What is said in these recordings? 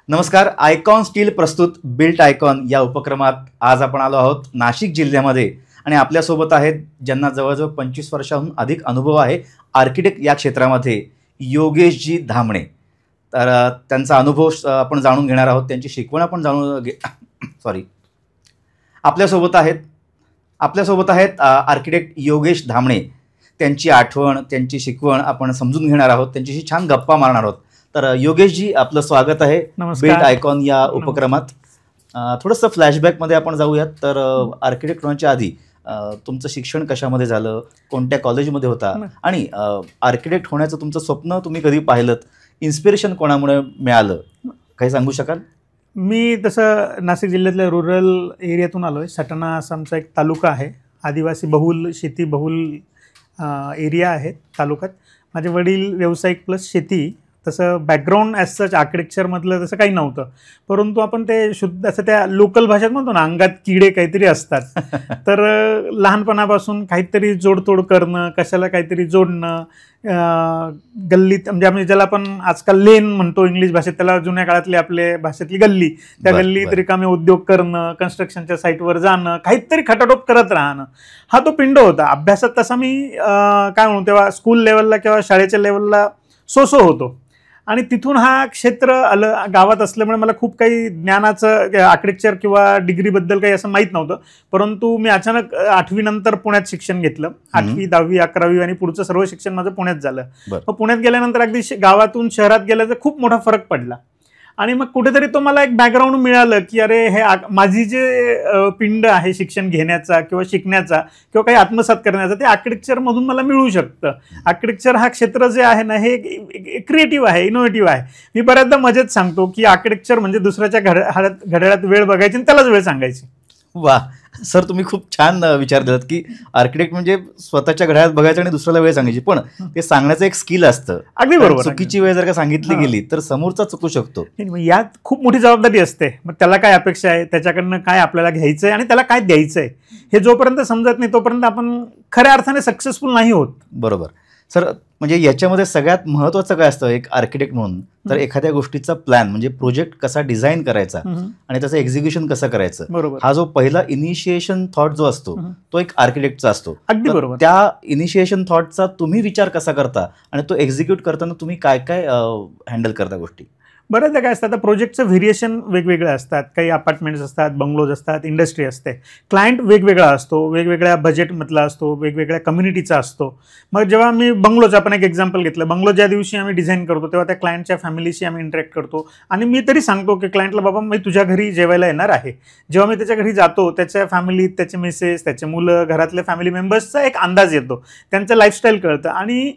नमस्कार. Icon steel प्रस्तुत built icon या उपक्रमात आज आपण आलो आहोत नाशिक जिल्ह्यामध्ये आणि आपल्यासोबत आहेत ज्यांना जवळजवळ 25 वर्षांहून अधिक अनुभव आहे आर्किटेक्ट या क्षेत्रामध्ये, योगेशजी धामणे. तर त्यांचा अनुभव आपण जाणून घेणार आहोत, त्यांची शिकवण आपण सॉरी आपल्यासोबत आहेत आर्किटेक्ट योगेश धामणे. त्यांची आठवण, त्यांची शिकवण आपण समजून घेणार आहोत, त्यांच्याशी छान गप्पा मारणार आहोत. तर योगेशजी, आपलं स्वागत आहे बिल्ट आयकॉन या उपक्रमात. थोडंसं फ्लॅशबॅकमध्ये आपण जाऊयात. तर आर्किटेक्ट होण्याच्या आधी तुमचं शिक्षण कशामध्ये झालं, कोणत्या कॉलेजमध्ये होता आणि आर्किटेक्ट होण्याचं तुमचं स्वप्न तुम्ही कधी पाहिलं, इन्स्पिरेशन कोणामुळे मिळालं, काही सांगू शकाल? मी तसं नाशिक जिल्ह्यातल्या रुरल एरियातून आलो आहे. सटाणा असा आमचा एक तालुका आहे, आदिवासी बहुल, शेती बहुल एरिया आहे तालुक्यात. माझे वडील व्यावसायिक प्लस शेती. तसं बॅकग्राऊंड ॲज सच आर्किटेक्चरमधलं तसं काही नव्हतं, परंतु आपण ते शुद्ध असं त्या लोकल भाषेत म्हणतो ना, अंगात किडे काहीतरी असतात. तर लहानपणापासून काहीतरी जोडतोड करणं, कशाला काहीतरी जोडणं, गल्लीत म्हणजे आम्ही ज्याला आपण आजकाल लेन म्हणतो इंग्लिश भाषेत, त्याला जुन्या काळातली आपल्या भाषेतली गल्ली, त्या गल्लीत रिकामे उद्योग करणं, कन्स्ट्रक्शनच्या साईटवर जाणं, काहीतरी खटाटोप करत राहणं, हा तो पिंड होता. अभ्यासात तसा मी काय म्हणू, तेव्हा स्कूल लेवलला किंवा शाळेच्या लेवलला सो होतो. आणि तिथून हा क्षेत्र आलं. गावात असल्यामुळे मला खूप काही ज्ञानाचं आर्किटेक्चर किंवा डिग्रीबद्दल काही असं माहीत नव्हतं. परंतु मी अचानक 8वी नंतर पुण्यात शिक्षण घेतलं. 8वी 10वी 11वी आणि पुढचं सर्व शिक्षण माझं पुण्यात झालं. मग पुण्यात गेल्यानंतर अगदी गावातून शहरात गेल्याचा खूप मोठा फरक पडला. आणि मग कुठेतरी तो मला एक बॅकग्राऊंड मिळालं की अरे हे माझी जे पिंड आहे शिक्षण घेण्याचा किंवा शिकण्याचा किंवा काही आत्मसात करण्याचा, ते आर्किटेक्चरमधून मला मिळू शकतं. आर्किटेक्चर हा क्षेत्र जे आहे ना, हे क्रिएटिव्ह आहे, इनोव्हेटिव्ह आहे. मी बऱ्याचदा मजेत सांगतो की आर्किटेक्चर म्हणजे दुसऱ्याच्या घड्याळात वेळ बघायची आणि त्यालाच वेळ सांगायची. वा सर, तुम्ही खूप छान विचार दिलात की आर्किटेक्ट म्हणजे स्वतःच्या घड्याळात बघायचं आणि दुसऱ्याला वेळ सांगायची, पण ते सांगण्याचं एक स्किल असतं. अगदी बरोबर. चुकीची वेळ जर का सांगितली गेली तर समोरचा चुकू शकतो. यात खूप मोठी जबाबदारी असते. मग त्याला काय अपेक्षा आहे, त्याच्याकडनं काय आपल्याला घ्यायचंय आणि त्याला काय द्यायचंय, हे जोपर्यंत समजत नाही तोपर्यंत आपण खऱ्या अर्थाने सक्सेसफुल नाही होत. बरोबर सर. म्हणजे याच्यामध्ये सगळ्यात महत्त्वाचं काय असतं एक आर्किटेक्ट म्हणून, तर एखाद्या गोष्टीचा प्लॅन म्हणजे प्रोजेक्ट कसा डिझाईन करायचा आणि त्याचं एक्झिक्युशन कसं करायचं, हा जो पहिला इनिशिएशन थॉट जो असतो तो एक आर्किटेक्टचा असतो. अगदी बरोबर. त्या इनिशिएशन थॉटचा तुम्ही विचार कसा करता आणि तो एक्झिक्यूट करताना तुम्ही काय काय हँडल करता गोष्टी? बऱ्याचदा काय असतं, आता प्रोजेक्टचं व्हेरिएशन वेगवेगळे असतात. काही अपार्टमेंट्स असतात, बंगलोज असतात, इंडस्ट्री असते. क्लायंट वेगवेगळा असतो, वेगवेगळ्या बजेटमधला असतो, वेगवेगळ्या कम्युनिटीचा असतो. मग जेव्हा मी बंगलोचं आपण एक एक्झाम्पल घेतलं, बंगलो ज्या दिवशी आम्ही डिझाईन करतो तेव्हा त्या क्लायंटच्या फॅमिलीशी आम्ही इंटरॅक्ट करतो आणि मी तरी सांगतो की क्लायंटला, बाबा मी तुझ्या घरी जेवायला येणार आहे. जेव्हा मी त्याच्या घरी जातो, त्याच्या फॅमिलीत त्याचे मिसेस, त्याचे मुलं, घरातल्या फॅमिली मेंबर्सचा एक अंदाज येतो, त्यांचं लाईफस्टाईल कळतं आणि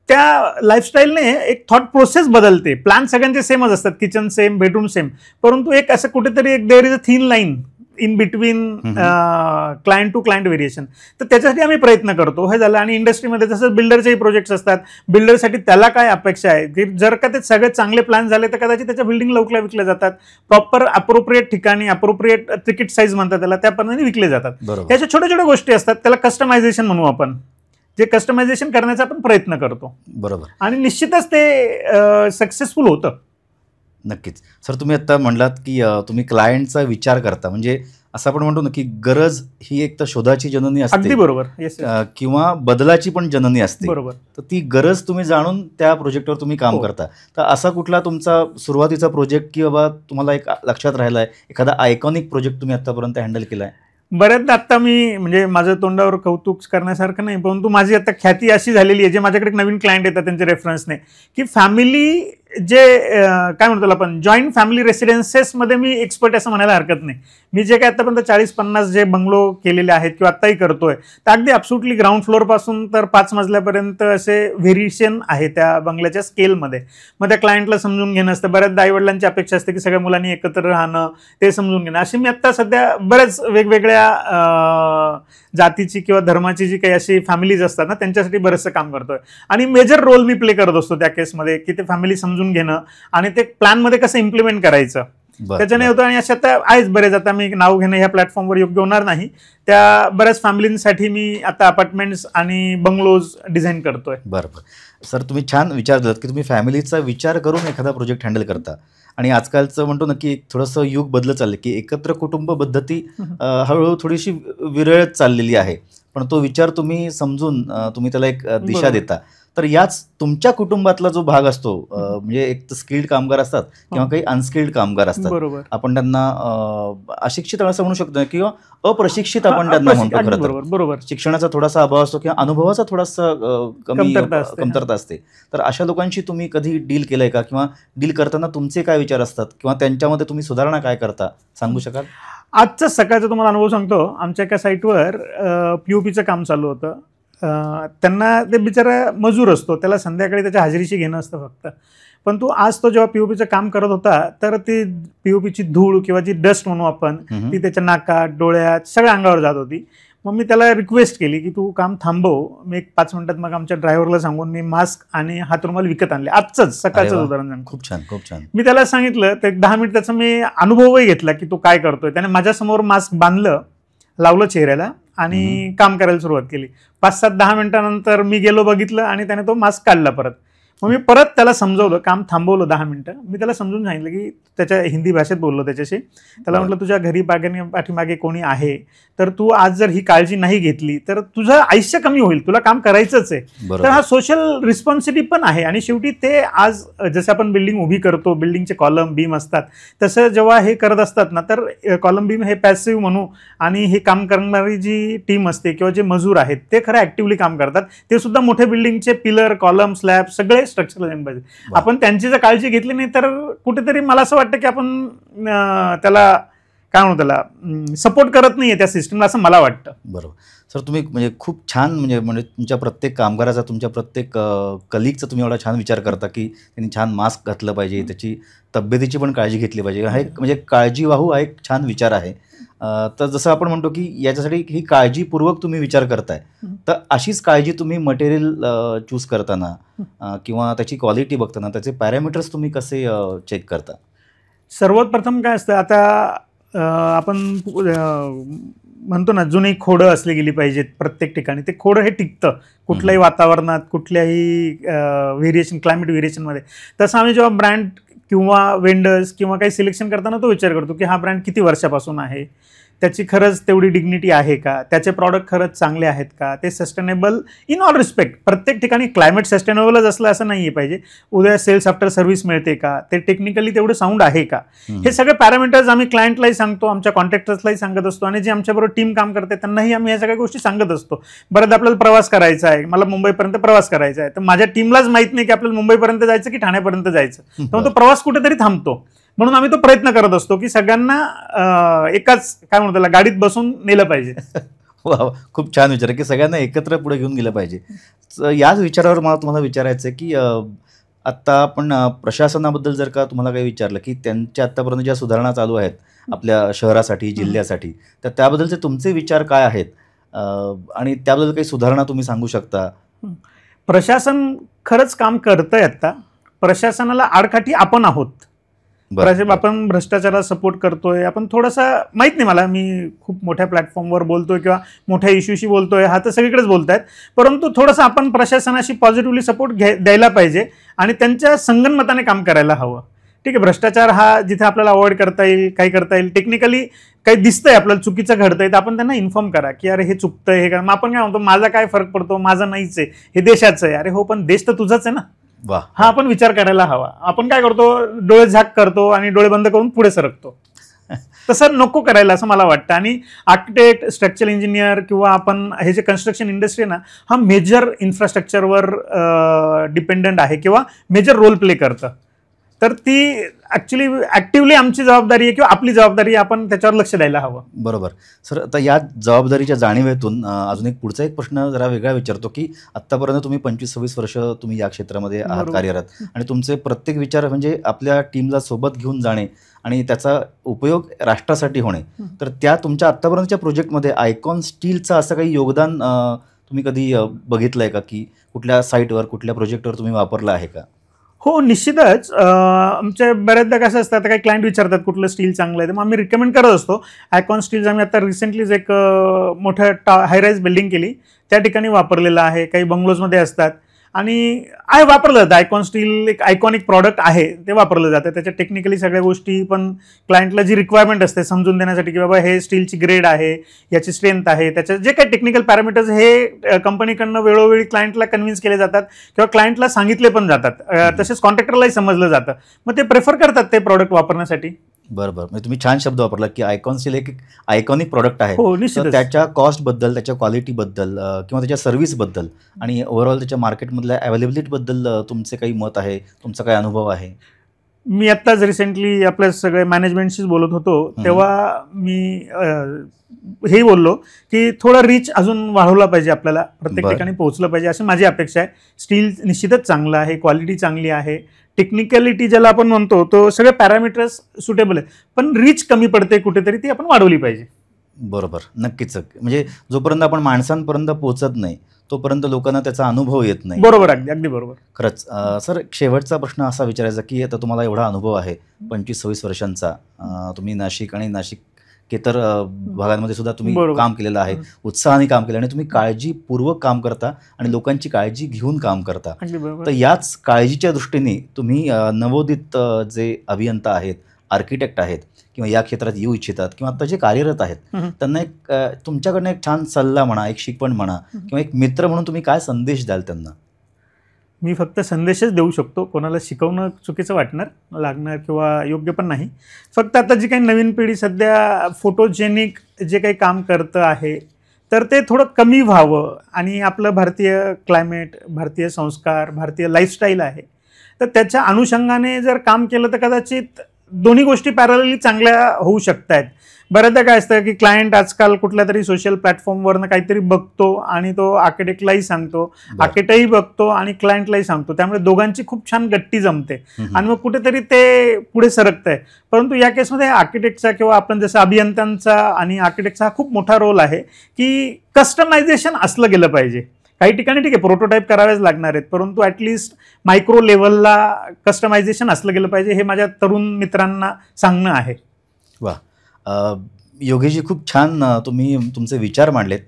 त्या लाईफस्टाईलने एक थॉट प्रोसेस बदलते. प्लॅन सगळ्यांचे सेमच असतात, किचन सेम, बेडरूम सेम, परंतु एक असं कुठेतरी एक there is a thin line in between client to client variation. तर त्याच्यासाठी आम्ही प्रयत्न करतो. हे झालं. आणि इंडस्ट्रीमध्ये तसंच बिल्डरचेही प्रोजेक्ट्स असतात. बिल्डरसाठी त्याला काय अपेक्षा आहे की जर का ते सगळे चांगले प्लॅन झाले तर कदाचित त्याच्या बिल्डिंग लवकर विकल्या जातात, प्रॉपर अप्रोप्रिएट ठिकाणी, अप्रोप्रिएट तिकीट साईज म्हणतात त्याला, त्या पद्धतीने विकले जातात. याच्या छोट्या छोट्या गोष्टी असतात, त्याला कस्टमायझेशन म्हणू आपण, जे कस्टमायझेशन करण्याचा आपण प्रयत्न करतो. बरोबर. आणि निश्चितच ते सक्सेसफुल होतं. नक्कीच सर. तुम्ही आता म्हणलात की तुम्ही क्लायंटचा विचार करता, म्हणजे असं आपण म्हणतो ना की गरज ही एक तर शोधाची जननी असते. अगदी बरोबर. किंवा बदलाची पण जननी असते. बरोबर. तर ती गरज तुम्ही जाणून त्या प्रोजेक्टवर तुम्ही काम करता. तर असा कुठला तुमचा सुरुवातीचा प्रोजेक्ट की बाबा तुम्हाला एक लक्षात राहिलाय, एखादा आयकॉनिक प्रोजेक्ट तुम्ही आतापर्यंत हँडल केलाय? बऱ्याचदा आता मी म्हणजे माझं तोंडावर कौतुक करण्यासारखं नाही, परंतु माझी आता ख्याती अशी झालेली आहे, जे माझ्याकडे नवीन क्लायंट येतात त्यांच्या रेफरन्सने, की फॅमिली जे काय म्हणतो आपण जॉईंट फॅमिली रेसिडेन्सेसमध्ये मी एक्सपर्ट असं म्हणायला हरकत नाही. मी जे काय आतापर्यंत 40-50 जे बंगलो केलेले आहेत किंवा आत्ताही करतोय, तर अगदी अब्सोल्युटली ग्राउंड फ्लोअरपासून तर 5 मजल्यापर्यंत असे व्हेरिएशन आहे त्या बंगल्याच्या स्केलमध्ये. मग त्या क्लायंटला समजून घेणं असतं. बऱ्याचदा आईवडिलांची अपेक्षा असते की सगळ्या मुलांनी एकत्र राहणं, ते समजून घेणं. अशी मी आत्ता सध्या बऱ्याच वेगवेगळ्या जातीची किंवा धर्माची जी काही अशी फॅमिलीज असतात ना, त्यांच्यासाठी बरंचसं काम करतोय. आणि मेजर रोल मी प्ले करत असतो त्या केसमध्ये, की ते फॅमिली समजून घेणं आणि ते प्लॅनमध्ये कसं इम्प्लिमेंट करायचं. त्याच्याने होतं. आणि अशा आता आहेच बरेच, आता मी नाव घेणं ह्या प्लॅटफॉर्मवर योग्य होणार नाही, त्या बऱ्याच फॅमिलींसाठी मी आता अपार्टमेंट्स आणि बंगलोज डिझाईन करतोय. बरोबर. सर तुम्ही छान विचार दिलात की तुम्ही फॅमिलीचा विचार करून एखादा प्रोजेक्ट हँडल करता. आणि आजकालचं म्हणतो ना की थोडंसं युग बदलत चाललं की एकत्र कुटुंब पद्धती हळूहळू थोडीशी विरळत चाललेली आहे. पण तो विचार तुम्ही समजून तुम्ही त्याला एक दिशा बरोबर. देता. तर याच तुमच्या कुटुंबातला जो भाग असतो म्हणजे एक तर स्किल्ड कामगार असतात किंवा काही अनस्किल्ड कामगार असतात. बरोबर. आपण त्यांना अशिक्षित असं म्हणू शकतो किंवा अप्रशिक्षित आपण त्यांना म्हणतो. खरं तर बरोबर बरोबर. शिक्षणाचा थोडासा अभाव असतो किंवा अनुभवाचा थोडासा कमतरता असते. तर अशा लोकांशी तुम्ही कधी डील केलंय का किंवा डील करताना तुमचे काय विचार असतात किंवा त्यांच्यामध्ये तुम्ही सुधारणा काय करता सांगू शकाल? आजचा सकाळचा तुम्हाला अनुभव सांगतो. आमच्या एका साईटवर POPचं काम चालू होतं. त्यांना ते बिचारा मजूर असतो, त्याला संध्याकाळी त्याच्या हजेरीशी घेणं असतं फक्त. पण आज तो जेव्हा POPचं काम करत होता तर ती POPची धूळ किंवा जी डस्ट म्हणू आपण ती त्याच्या नाकात डोळ्यात सगळ्या अंगावर जात होती. मग मी त्याला रिक्वेस्ट केली की तू काम थांबव. मी एक 5 मिनिटात मग आमच्या ड्रायव्हरला सांगून मी मास्क आणि हातरुमाल विकत आणले. आजच सकाळचं उदाहरण सांगतो. खूप छान खूप छान. मी त्याला सांगितलं तर 10 मिनिट त्याचा मी अनुभवही घेतला की तो काय करतोय. त्याने माझ्यासमोर मास्क बांधलं, लावलं चेहऱ्याला आणि काम करायला सुरुवात केली. 5-7-10 मिनिटानंतर मी गेलो, बघितलं आणि त्याने तो मास्क काढला परत. मग मी परत त्याला समजवलं, काम थांबवलं 10 मिनिटं. मी त्याला समजून सांगितलं की त्याच्या हिंदी भाषेत बोललो त्याच्याशी. त्याला म्हटलं तुझ्या घरी पाठीमागे कोणी आहे तर तू आज जर ही काळजी नाही घेतली तर तुझं आयुष्य कमी होईल, तुला काम करायचंच आहे. तर हा सोशल रिस्पॉन्सिबिलिटी पण आहे. आणि शेवटी ते आज जसं आपण बिल्डिंग उभी करतो, बिल्डिंगचे कॉलम बीम असतात, तसं जेव्हा हे करत असतात ना तर कॉलम बीम हे पॅसिव्ह म्हणू आणि हे काम करणारी जी टीम असते किंवा जे मजूर आहेत ते खरं ऍक्टिव्हली काम करतात. ते सुद्धा मोठ्या बिल्डिंगचे पिलर, कॉलम, स्लॅब सगळे स्ट्रक्चरल पाहिजे. आपण त्यांची जर काळजी घेतली नाही तर कुठेतरी मला असं वाटतं की आपण त्याला काय म्हणू, त्याला सपोर्ट करत नाहीये त्या सिस्टमला, असं मला वाटतं. बरोबर. सर तुम्ही म्हणजे खूप छान म्हणजे तुमच्या प्रत्येक कामगाराचा, तुमच्या प्रत्येक कलिगचा तुम्ही एवढा छान विचार करता की त्यांनी छान मास्क घातलं पाहिजे, त्याची तब्येतीची पण काळजी घेतली पाहिजे. हा एक म्हणजे काळजीवाहू हा एक छान विचार आहे. तर जसं आपण म्हणतो की याच्यासाठी ही काळजीपूर्वक तुम्ही विचार करताय, तर अशीच काळजी तुम्ही मटेरियल चूज करताना किंवा त्याची क्वालिटी बघताना त्याचे पॅरामीटर्स तुम्ही कसे चेक करता? सर्वात प्रथम काय असतं, आता आपण म्हणतो ना जुनी खोडं असली गेली पाहिजेत प्रत्येक ठिकाणी. ते खोडं हे टिकतं कुठल्याही वातावरणात, कुठल्याही व्हेरिएशन, क्लायमेट व्हेरिएशनमध्ये. तसं आम्ही जेव्हा ब्रँड किंवा वेंडर्स किंवा काही सिलेक्शन करताना तो विचार करतो की हा ब्रँड किती वर्षापासून आहे, त्याची खरंच तेवढी डिग्निटी आहे का, त्याचे प्रॉडक्ट खरंच चांगले आहेत का, ते सस्टेनेबल इन ऑल रिस्पेक्ट. प्रत्येक ठिकाणी क्लायमेट सस्टेनेबलच असलं असं नाही आहे पाहिजे. उद्या सेल्स आफ्टर सर्व्हिस मिळते का, ते टेक्निकली तेवढं साऊंड आहे का, हे सगळे पॅरामीटर्स आम्ही क्लायंटलाही सांगतो, आमच्या कॉन्ट्रॅक्टर्सलाही सांगत असतो आणि जे आमच्याबरोबर टीम काम करते त्यांनाही आम्ही या सगळ्या गोष्टी सांगत असतो. बरं आपल्याला प्रवास करायचा आहे, मला मुंबईपर्यंत प्रवास करायचा आहे, तर माझ्या टीमलाच माहित नाही की आपल्याला मुंबईपर्यंत जायचं की ठाण्यापर्यंत जायचं, तर तो प्रवास कुठेतरी थांबतो. म्हणून आम्ही तो प्रयत्न करत असतो की सगळ्यांना एकाच काय म्हणतो त्याला गाडीत बसून नेलं पाहिजे. वा, खूप छान विचार आहे की सगळ्यांना एकत्र पुढे घेऊन गेलं पाहिजे. याच विचारावर मला तुम्हाला विचारायचं आहे की आत्ता आपण प्रशासनाबद्दल जर का तुम्हाला काही विचारलं की त्यांच्या आत्तापर्यंत ज्या सुधारणा चालू आहेत आपल्या शहरासाठी, जिल्ह्यासाठी, तर त्याबद्दलचे तुमचे विचार काय आहेत आणि त्याबद्दल काही सुधारणा तुम्ही सांगू शकता? प्रशासन खरंच काम करतंय. आता प्रशासनाला आडकाठी आपण आहोत. आपण भ्रष्टाचाराला सपोर्ट करतोय, आपण थोडासा माहित नाही मला, मी खूप मोठ्या प्लॅटफॉर्मवर बोलतोय किंवा मोठ्या इश्यूशी बोलतोय, हा तर सगळीकडेच बोलतायत, परंतु थोडंसं आपण प्रशासनाशी पॉझिटिव्हली सपोर्ट द्यायला पाहिजे आणि त्यांच्या संगनमताने काम करायला हवं. ठीक आहे, भ्रष्टाचार हा जिथे आपल्याला अवॉइड करता येईल, काही करता येईल, टेक्निकली काही दिसतंय आपल्याला चुकीचं घडतंय तर आपण त्यांना इन्फॉर्म करा की अरे हे चुकतंय, हे करा. मग आपण काय म्हणतो माझा काय फरक पडतो, माझा नाहीच आहे, हे देशाचं आहे. अरे हो, पण देश तर तुझाच आहे ना. हा आपण विचार करायला हवा. आपण काय करतो, डोळे झाक करतो आणि डोळे बंद करून पुढे सरकतो. तसं नको करायला असं मला वाटतं. आणि आर्किटेक्ट, स्ट्रक्चरल इंजिनियर किंवा आपण हे जे कन्स्ट्रक्शन इंडस्ट्री आहे ना, हा मेजर इन्फ्रास्ट्रक्चरवर डिपेंडंट आहे किंवा मेजर रोल प्ले करतं. तर ती ॲक्च्युली ॲक्टिव्हली आमची जबाबदारी आहे किंवा आपली जबाबदारी आहे, आपण त्याच्यावर लक्ष द्यायला हवं. बरोबर. सर आता या जबाबदारीच्या जाणीवेतून अजून एक पुढचा एक प्रश्न जरा वेगळा विचारतो की आत्तापर्यंत तुम्ही 25-26 वर्ष तुम्ही या क्षेत्रामध्ये आहात कार्यरत आणि तुमचे प्रत्येक विचार म्हणजे आपल्या टीमला सोबत घेऊन जाणे आणि त्याचा उपयोग राष्ट्रासाठी होणे. तर त्या तुमच्या आत्तापर्यंतच्या प्रोजेक्टमध्ये आयकॉन स्टीलचं असं काही योगदान तुम्ही कधी बघितलं आहे का की कुठल्या साईटवर, कुठल्या प्रोजेक्टवर तुम्ही वापरलं आहे का? हो, निश्चितच. आमच्या बऱ्याचदा कसं असतं, आता काही क्लायंट विचारतात कुठलं स्टील चांगलं आहे, तर मग आम्ही रिकमेंड करत असतो. आयकॉन स्टील्स आम्ही आता रिसेंटलीच एक मोठ्या हायराईज बिल्डिंग केली, त्या ठिकाणी वापरलेलं आहे. काही बंगलोजमध्ये असतात आणि वापरलं जातं. आयकॉन स्टील एक आयकॉनिक प्रॉडक्ट आहे, ते वापरलं जातं. त्याच्या टेक्निकली सगळ्या गोष्टी पण क्लायंटला जी रिक्वायरमेंट असते समजून देण्यासाठी की बाबा हे स्टीलची ग्रेड आहे, याची स्ट्रेंथ आहे, त्याचे जे काही टेक्निकल पॅरामीटर्स हे कंपनीकडनं वेळोवेळी क्लायंटला कन्व्हिन्स केले जातात किंवा क्लायंटला सांगितले पण जातात. तसेच कॉन्ट्रॅक्टरलाही समजलं जातं, मग ते प्रेफर करतात ते प्रॉडक्ट वापरण्यासाठी. बरोबर, म्हणजे तुम्ही छान शब्द वापरला की आयकॉन स्टील एक आयकॉनिक प्रॉडक्ट आहे. हो, निश्चितच. तर त्याच्या कॉस्टबद्दल, त्याच्या क्वालिटीबद्दल किंवा त्याच्या सर्व्हिसबद्दल आणि ओव्हरऑल त्याच्या मार्केटमधल्या अवेलेबिलिटीबद्दल तुमचे काही मत आहे, तुमचा काही अनुभव आहे? मी आत्ताच रिसेंटली आपल्या सगळ्या मॅनेजमेंटशीच बोलत होतो, तेव्हा मी हेही बोललो की थोडा रीच अजून वाढवला पाहिजे, आपल्याला प्रत्येक ठिकाणी पोहोचलं पाहिजे, अशी माझी अपेक्षा आहे. स्टील निश्चितच चांगलं आहे, क्वालिटी चांगली आहे, टेक्निकॅलिटी ज्याला आपण म्हणतो तो सगळे पॅरामीटर्स सुटेबल आहे, पण रीच कमी पडते कुठेतरी, ती आपण वाढवली पाहिजे. बरोबर, नक्कीच. म्हणजे जोपर्यंत आपण माणसांपर्यंत पोहोचत नाही तोपर्यंत लोकांना त्याचा अनुभव येत नाही. बरोबर, अगदी बरोबर. खरंच. सर, शेवटचा प्रश्न असा विचारायचा की आता तुम्हाला एवढा अनुभव आहे 25-26 वर्षांचा, तुम्ही नाशिक आणि नाशिकेतर भागांमध्ये सुद्धा तुम्ही काम केलेलं आहे, उत्साहाने काम केलं आणि तुम्ही काळजीपूर्वक काम करता आणि लोकांची काळजी घेऊन काम करता. तर याच काळजीच्या दृष्टीने तुम्ही नवोदित जे अभियंता आहेत, आर्किटेक्ट आहेत किंवा या क्षेत्रात येऊ इच्छितात किंवा आता जे कार्यरत आहेत, त्यांना एक तुमच्याकडनं एक छान सल्ला म्हणा, एक शिकवण म्हणा किंवा एक मित्र म्हणून तुम्ही काय संदेश द्याल त्यांना? मी फक्त संदेशच देऊ शकतो, कोणाला शिकवणं चुकीचं लागणार किंवा योग्य पण नाही. फक्त आता जी काही नवीन पिढी सध्या फोटोजेनिक जे काही काम करतं आहे, तर ते थोडं कमी व्हावं आणि आपलं भारतीय क्लायमेट, भारतीय संस्कार, भारतीय लाईफस्टाईल आहे, तर त्याच्या अनुषंगाने जर काम केलं तर कदाचित दोन्ही गोष्टी पॅरलली चांगल्या होऊ शकत आहेत. बऱ्याचदा काय असतं की क्लायंट आजकाल कुठल्या तरी सोशल प्लॅटफॉर्मवरनं काहीतरी बघतो आणि तो आर्किटेक्टलाही सांगतो, आर्किटेक्टही बघतो आणि क्लायंटलाही सांगतो, त्यामुळे दोघांची खूप छान गट्टी जमते आणि मग कुठेतरी ते पुढे सरकतंय. परंतु या केसमध्ये आर्किटेक्टचा किंवा आपण जसं अभियंत्यांचा आणि आर्किटेक्टचा हा खूप मोठा रोल आहे की कस्टमायझेशन असलं गेलं पाहिजे. काही ठिकाणी ठीक आहे, प्रोटोटाईप करावेच लागणार आहेत, परंतु ॲटलिस्ट मायक्रो लेवलला कस्टमायझेशन असलं गेलं पाहिजे, हे माझ्या तरुण मित्रांना सांगणं आहे. वा, योगेशजी, खूप छान तुम्ही तुमचे विचार मांडलेत.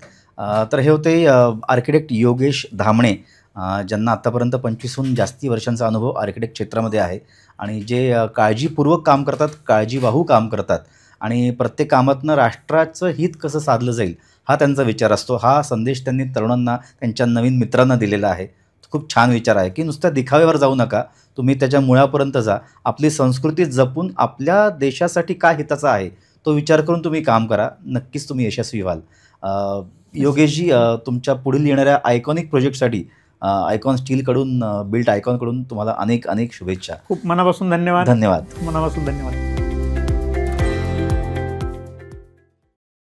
तर हे होते आर्किटेक्ट योगेश धामणे, ज्यांना आत्तापर्यंत 25हून जास्ती वर्षांचा अनुभव आर्किटेक्ट क्षेत्रामध्ये आहे आणि जे काळजीपूर्वक काम करतात, काळजीवाहू काम करतात आणि प्रत्येक कामातनं राष्ट्राचं हित कसं साधलं जाईल हा त्यांचा विचार असतो. हा संदेश त्यांनी तरुणांना, त्यांच्या नवीन मित्रांना दिलेला आहे. खूप छान विचार आहे की नुसत्या दिखाव्यावर जाऊ नका, तुम्ही त्याच्या मुळापर्यंत जा, आपली संस्कृती जपून आपल्या देशासाठी काय हिताचं आहे तो विचार करून तुम्ही काम करा, नक्कीच तुम्ही यशस्वी व्हाल. योगेशजी, तुमच्या पुढील येणाऱ्या आयकॉनिक प्रोजेक्टसाठी आयकॉन स्टीलकडून, बिल्ट आयकॉनकडून तुम्हाला अनेक अनेक शुभेच्छा. खूप मनापासून धन्यवाद. धन्यवाद. मनापासून धन्यवाद.